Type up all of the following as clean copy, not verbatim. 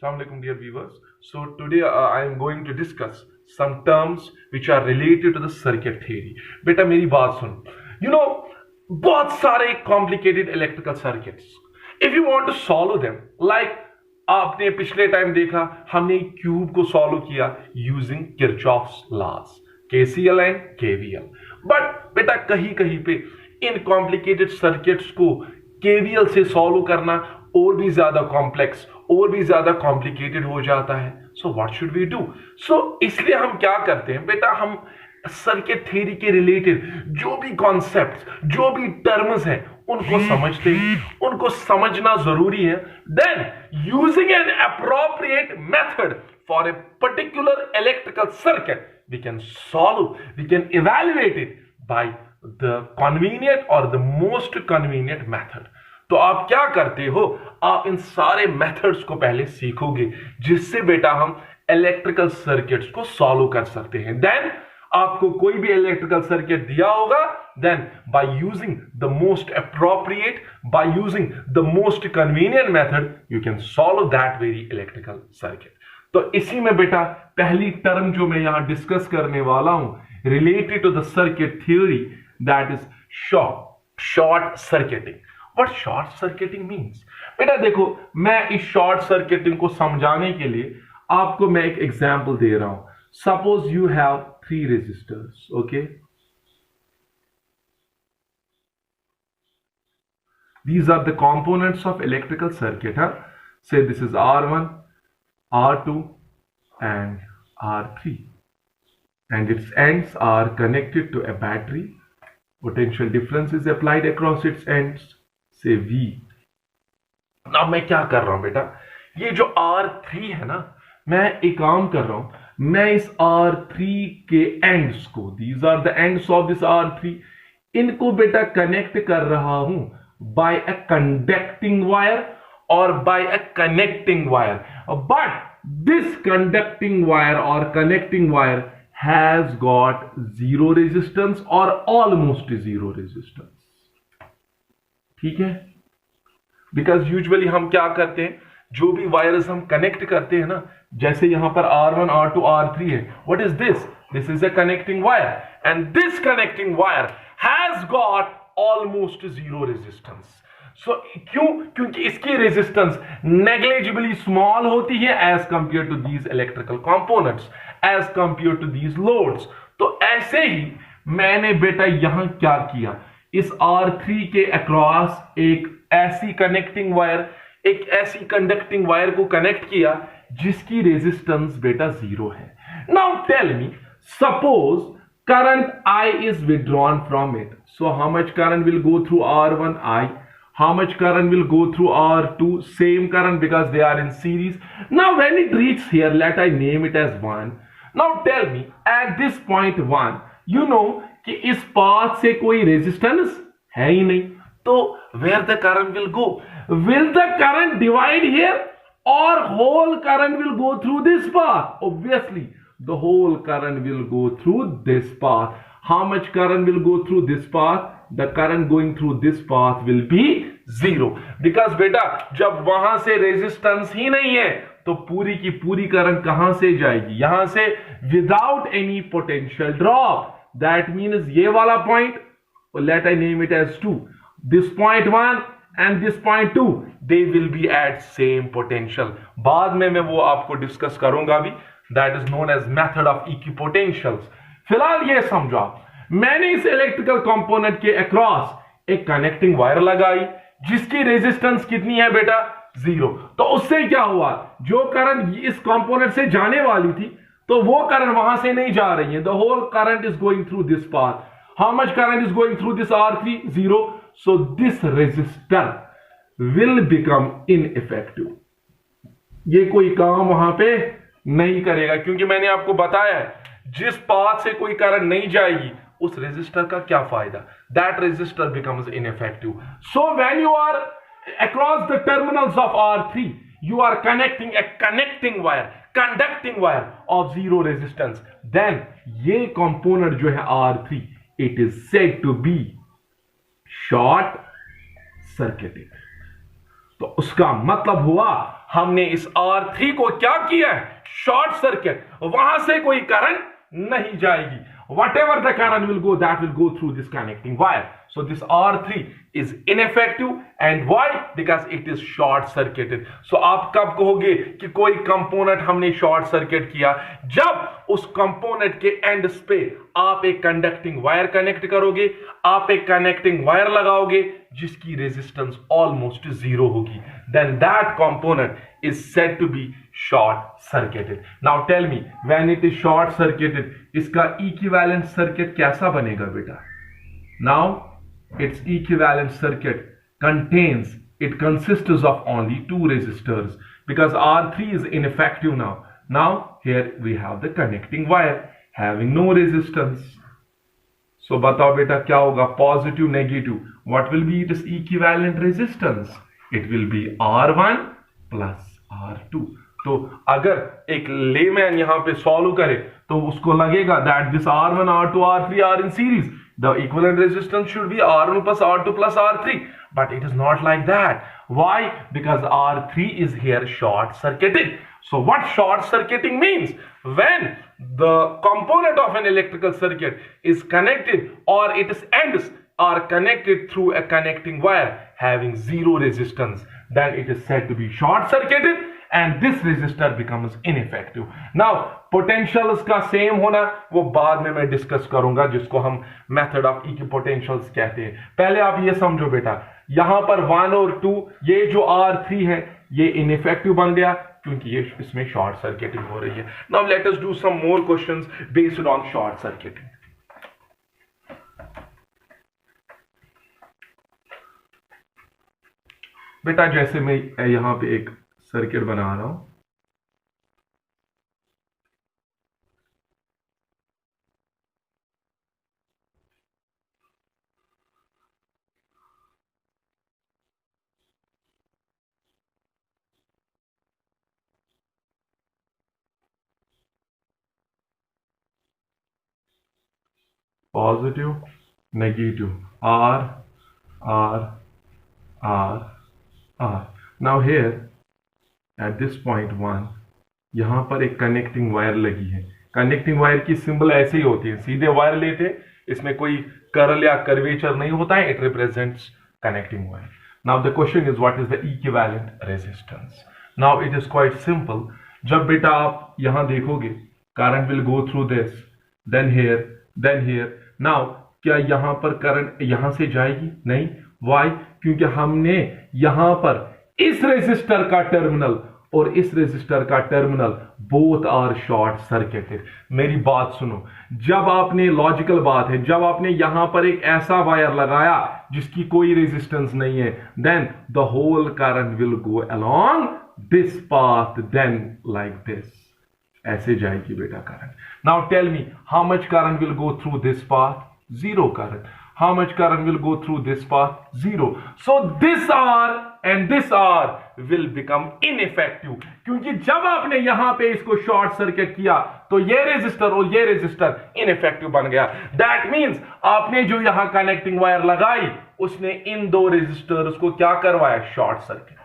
Assalamualaikum dear viewers. So today I am going to discuss some terms which are related to the circuit theory. बेटा मेरी बात सुन. बहुत सारे complicated electrical circuits. If you want to solve them, like आपने पिछले time देखा हमने cube को सॉल्व किया using Kirchhoff's laws KCL and KVL. But बेटा कहीं कहीं पे इन कॉम्प्लिकेटेड सर्किट्स को केवीएल से सॉल्व करना और भी ज्यादा कॉम्प्लेक्स और भी ज्यादा कॉम्प्लिकेटेड हो जाता है. So what should we do? So इसलिए हम क्या करते हैं बेटा, हम सर्किट थ्योरी के रिलेटेड जो भी कॉन्सेप्ट जो भी टर्म्स हैं उनको समझते हैं, उनको समझना जरूरी है. Then using an appropriate method for a particular electrical circuit we can solve, we can evaluate it by the convenient और द मोस्ट कन्वीनियंट मेथड. तो आप क्या करते हो, आप इन सारे मेथड्स को पहले सीखोगे जिससे बेटा हम इलेक्ट्रिकल सर्किट्स को सॉल्व कर सकते हैं. देन आपको कोई भी इलेक्ट्रिकल सर्किट दिया होगा, then by using the most appropriate, by using the most convenient method you can solve that very electrical circuit. तो इसी में बेटा पहली टर्म जो मैं यहां डिस्कस करने वाला हूं related to the circuit theory, that is short circuiting. What short circuiting means? बेटा देखो, मैं इस शॉर्ट सर्किटिंग को समझाने के लिए आपको मैं एक एग्जांपल दे रहा हूं. Suppose you have 3 resistors, okay? These are the components of electrical circuit, huh? Say this is R1, R2 and R3, and its ends are connected to a battery. Potential difference is applied across its ends, say V. now मैं क्या कर रहा हूं बेटा, ये जो R3 है ना, मैं एक काम कर रहा हूं, मैं इस R3 के एंड्स को, these are the ends of this R3, इनको बेटा कनेक्ट कर रहा हूं बाय अ कंडक्टिंग वायर और by a connecting wire. But this conducting wire और connecting wire has got zero resistance और ऑलमोस्ट जीरो रेजिस्टेंस. ठीक है, बिकॉज यूजुअली हम क्या करते हैं, जो भी वायर्स हम कनेक्ट करते हैं ना, जैसे यहां पर R1, R2, R3 है, what is this? This is a connecting wire and this connecting wire has got almost zero resistance. So क्यों? क्योंकि इसकी रेजिस्टेंस नेग्लिजिबली स्मॉल होती है as compare to these electrical components, as compare to these loads. तो ऐसे ही मैंने बेटा यहां क्या किया, इस R3 के अक्रॉस एक ऐसी कनेक्टिंग वायर, एक ऐसी कंडक्टिंग वायर को कनेक्ट किया जिसकी रेजिस्टेंस बेटा जीरो है. Now tell me, suppose current I is withdrawn from it. So how much current will go through R1? I. How much current will go through R2? Same current because they are in series. Now when it reaches here, let I name it as 1. Now tell me, at this point 1, you know कि इस path से कोई resistance है ही नहीं, तो where the current will go? Will the current divide here or whole current will go through this path? Obviously the whole current will go through this path. How much current will go through this path? The current going through this path will be zero, because बेटा जब वहां से resistance ही नहीं है तो पूरी की पूरी करंट कहां से जाएगी? यहां से without any potential drop. That means ये वाला point, let I name it as 2, this point 1 and this point 2, they will be at same potential. बाद में मैं वो आपको डिस्कस करूंगा भी, that is known as method of equipotentials. फिलहाल ये समझो, मैंने इस इलेक्ट्रिकल कंपोनेंट के अक्रॉस एक कनेक्टिंग वायर लगाई जिसकी रेजिस्टेंस कितनी है बेटा? जीरो. तो उससे क्या हुआ, जो करंट इस कंपोनेंट से जाने वाली थी तो वो करंट वहां से नहीं जा रही है. The whole current is going through this path. How much current is going through this R3? Zero. So this resistor will become ineffective. ये कोई काम वहां पे नहीं करेगा, क्योंकि मैंने आपको बताया है जिस पाथ से कोई करंट नहीं जाएगी उस रेजिस्टर का क्या फायदा? That resistor becomes ineffective. So when you are across the terminals of R3, you are connecting a connecting wire, conducting wire of zero resistance. Then ये component जो है R3, it is said to be short circuiting. तो उसका मतलब हुआ हमने इस R3 को क्या किया है, शॉर्ट सर्किट, वहां से कोई करंट नहीं जाएगी. Whatever the current will go, that will go through this connecting wire. So this R3 is ineffective. And why? Because it is short circuited. So आप कब कहोगे कि कोई कंपोनेंट हमने शॉर्ट सर्किट किया? जब उस कंपोनेंट के एंड्स पे आप एक कंडक्टिंग वायर कनेक्ट करोगे, आप एक कनेक्टिंग वायर लगाओगे जिसकी रेजिस्टेंस ऑलमोस्ट जीरो होगी, then that component is said to be short circuited. Now tell me, when it is short circuited, इसका equivalent circuit कैसा बनेगा बेटा? Now its equivalent circuit consists of only two resistors, because R3 is ineffective now. Now here we have the connecting wire having no resistance. So बताओ बेटा क्या होगा, positive negative, what will be its equivalent resistance? It will be R1 plus R2. तो अगर एक layman यहां पे solve करे तो उसको लगेगा that this R1, R2, R3 are in series. The equivalent resistance should be R1 plus R2 plus R3. But it is not like that. Why? Because R3 is here short circuited. So what short circuiting means? When the component of an electrical circuit is connected or its ends are connected through a connecting wire having zero resistance, then it is said to be short circuited and this resistor becomes ineffective. Now potentials का same होना वो बाद में मैं discuss करूंगा, जिसको हम method of इक्विपोटेंशियल्स कहते हैं. पहले आप ये समझो बेटा, यहां पर 1 और 2, ये जो R3 है ये इनइफेक्टिव बन गया क्योंकि ये इसमें शॉर्ट सर्किटिंग हो रही है. Now let us do some more questions based on short circuiting. बेटा जैसे मैं यहां पे एक सर्किट बना रहा हूं, positive, negative, R, R, R, R. Now here at this point 1, यहां पर एक कनेक्टिंग वायर लगी है. कनेक्टिंग वायर की सिंबल ऐसे ही होती है, सीधे वायर लेते, इसमें कोई कर्ल या कर्वेचर नहीं होता है, it represents connecting wire. Now the question is what is the equivalent resistance. Now it is quite simple. जब बेटा आप यहां देखोगे current will go through this, then here. Now क्या यहां पर करंट यहां से जाएगी? नहीं. वाई? क्योंकि हमने यहां पर इस रेजिस्टर का टर्मिनल और इस रेजिस्टर का terminal both are short circuited. मेरी बात सुनो, जब आपने, लॉजिकल बात है, जब आपने यहां पर एक ऐसा वायर लगाया जिसकी कोई रेजिस्टेंस नहीं है, then the whole current will go along this path, then like this, ऐसे जाएगी बेटा current. Now tell me, how much current will go through this path? Zero current. How much current will go through this path? Zero. So this R and this R will become ineffective. क्योंकि जब आपने यहां पे इसको short circuit किया तो ये resistor और ये रेजिस्टर इनइफेक्टिव बन गया. दैट मींस आपने जो यहां कनेक्टिंग वायर लगाई उसने इन दो रेजिस्टर्स को क्या करवाया? Short circuit.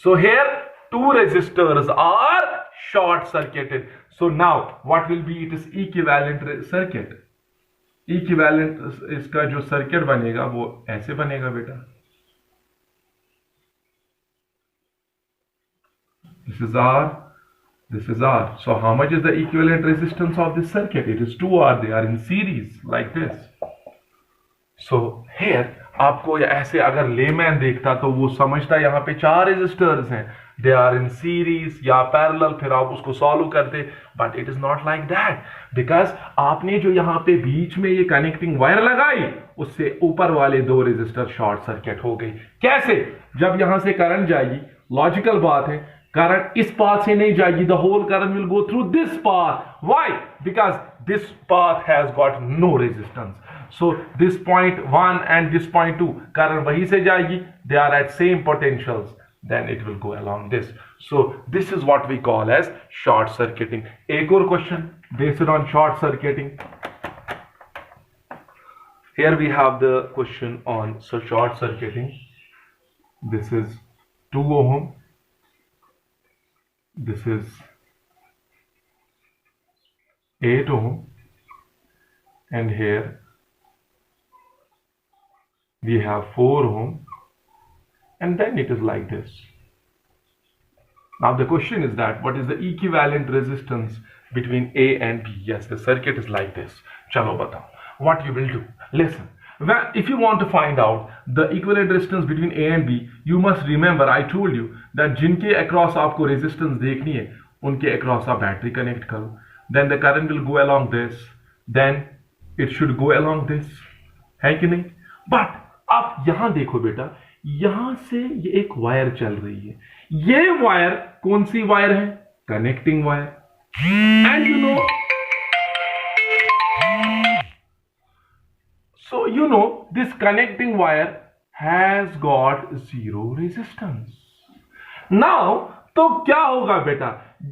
So here two resistors are short circuited. So now what will be its equivalent circuit? Equivalent इसका जो सर्किट बनेगा वो ऐसे बनेगा बेटा. This is R, this is R. So how much is the equivalent resistance of this circuit? It is 2R. They are in series like this. So here आपको ऐसे अगर लेमैन देखता तो वो समझता यहाँ पे 4 रेजिस्टर्स हैं, दे आर इन सीरीज या पैरेलल, फिर आप उसको सॉल्व करते. But it is not like that, because आपने जो यहाँ पे बीच में ये कनेक्टिंग वायर लगाई उससे ऊपर वाले 2 रेजिस्टर शॉर्ट सर्किट हो गई. कैसे? जब यहां से करंट जाएगी, लॉजिकल बात है, करंट इस पाथ से नहीं जाएगी, the whole current will go through this path. Why? Because this path has got no resistance. So this point 1 and this point 2 current वहीं से जाएगी, they are at same potentials, then it will go along this. So this is what we call as short circuiting. एक और question based on short circuiting. Here we have the question on short circuiting. this is 2 ohm, this is 8 ohm, and here we have 4 ohm, and then it is like this. Now the question is that what is the equivalent resistance between A and B? Yes, the circuit is like this. Chalo batao. What you will do? Listen. If you want to find out the equivalent resistance between A and B, you must remember I told you that जिनके across आपको resistance देखनी है, उनके across आप battery connect करो. Then the current will go along this. Then it should go along this. है कि नहीं? But आप यहां देखो बेटा, यहां से ये एक वायर चल रही है. ये वायर कौन सी वायर है? Connecting wire. And you know this connecting wire has got zero resistance. Now तो क्या होगा बेटा,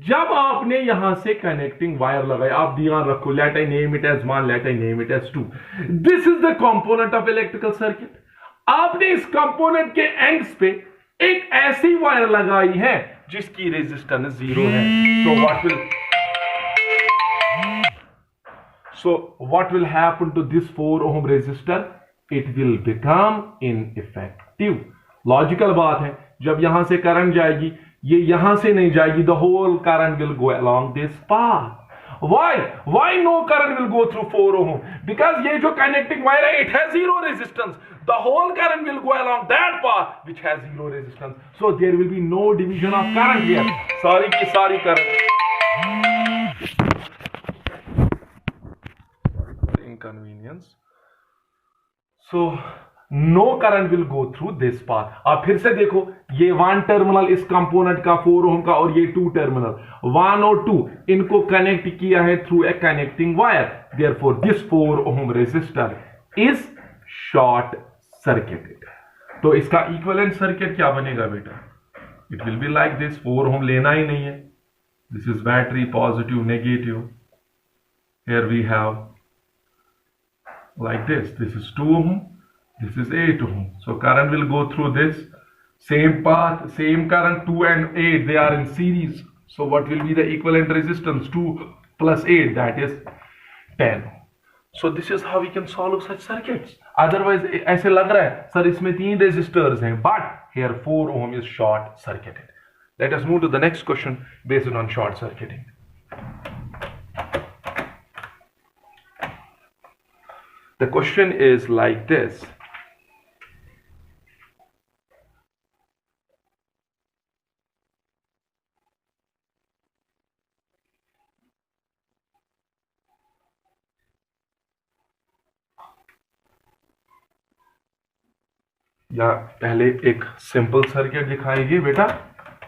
जब आपने यहां से कनेक्टिंग वायर लगाई, आप ध्यान रखो, let I name it as 1, let I name it as 2. This is the component of electrical circuit. आपने इस कंपोनेंट के एंड्स पे एक ऐसी वायर लगाई है जिसकी रेजिस्टेंस 0 है. So what will happen to this 4 ohm resistor? It will become ineffective. Logical बात है, जब यहां से करंट जाएगी, ये यहां से नहीं जाएगी. The whole current will go along this path. Why no current will go through 4 ohm? Because ये जो connecting wire है, it has zero resistance. The whole current will go along that path which has zero resistance. So there will be no division of current here. Sorry की सारी current. Inconvenience. So no current will go through this path. अब फिर से देखो, ये 1 terminal इस component का 4 ओम का, और ये 2 टर्मिनल 1 और 2 इनको कनेक्ट किया है through a connecting wire. Therefore this 4 ohm resistor is short circuited. तो इसका इक्विवेलेंट सर्किट क्या बनेगा बेटा? It will be like this. 4 ohm लेना ही नहीं है. This is battery, positive, negative. Here we have like this. This is 2 ohm, this is 8 ohm. So current will go through this same path, same current. 2 and 8, they are in series. So what will be the equivalent resistance? 2 plus 8, that is 10. So this is how we can solve such circuits. Otherwise ऐसे लग रहा है sir इसमें 3 resistors हैं, but here 4 ohm is short circuited. Let us move to the next question based on short circuiting. The question is like this. या पहले एक simple circuit दिखाएगी बेटा,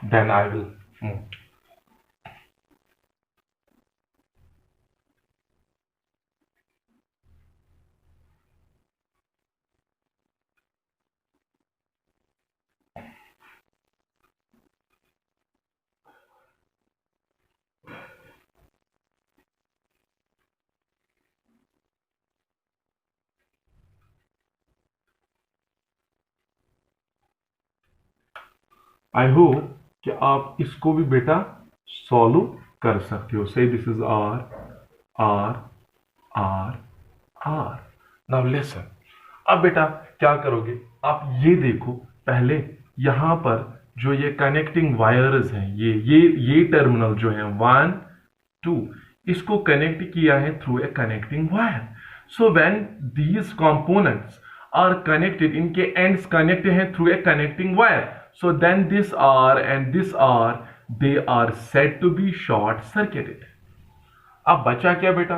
then I will move. I hope कि आप इसको भी बेटा सॉल्व कर सकते हो. So this is R R R R. Now listen. अब बेटा क्या करोगे, आप ये देखो, पहले यहां पर जो ये कनेक्टिंग वायर्स हैं, ये टर्मिनल जो है 1 2, इसको कनेक्ट किया है through a connecting wire. So when these components are connected, इनके एंड्स कनेक्ट हैं through a connecting wire. So then this R and this R, they are said to be short circuited. अब बचा क्या बेटा?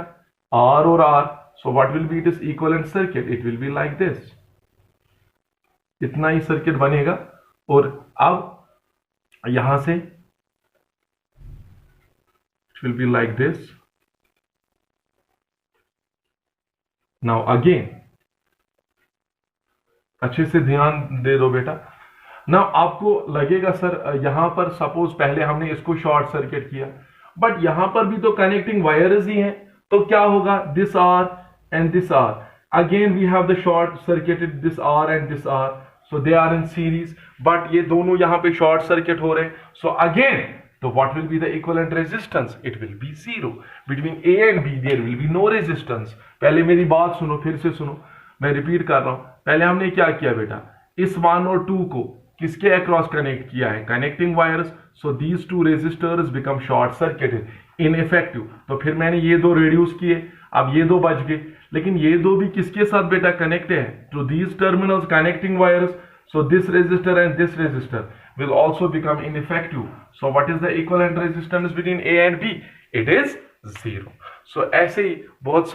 R और R. So what will be this equivalent circuit? It will be like this. इतना ही circuit बनेगा. और अब यहां से it will be like this. Now again, अच्छे से ध्यान दे दो बेटा. ना आपको लगेगा सर यहां पर सपोज पहले हमने इसको शॉर्ट सर्किट किया, बट यहां पर भी तो कनेक्टिंग वायर्स ही हैं, तो क्या होगा? This R and this R, again we have the short circuited this R and this R. so they are in series, but ये दोनों यहाँ पे शॉर्ट सर्किट हो रहे हैं, so again तो what will be the equivalent resistance? It will be 0. Between A and B there will be no resistance. पहले मेरी बात सुनो, फिर से सुनो, मैं रिपीट कर रहा हूं. पहले हमने क्या किया बेटा, इस 1 और 2 को किसके अक्रॉस कनेक्ट किया है, connecting wires. So these two resistors become short circuited, ineffective. तो फिर मैंने ये दो रिड्यूस किए, अब ये दो बच गए, लेकिन ये दो भी किसके साथ बेटा कनेक्ट है, to these terminals connecting wires. So this resistor and this resistor will also become ineffective. So what is the equivalent resistance between A and B? It is 0. So ऐसे ही बहुत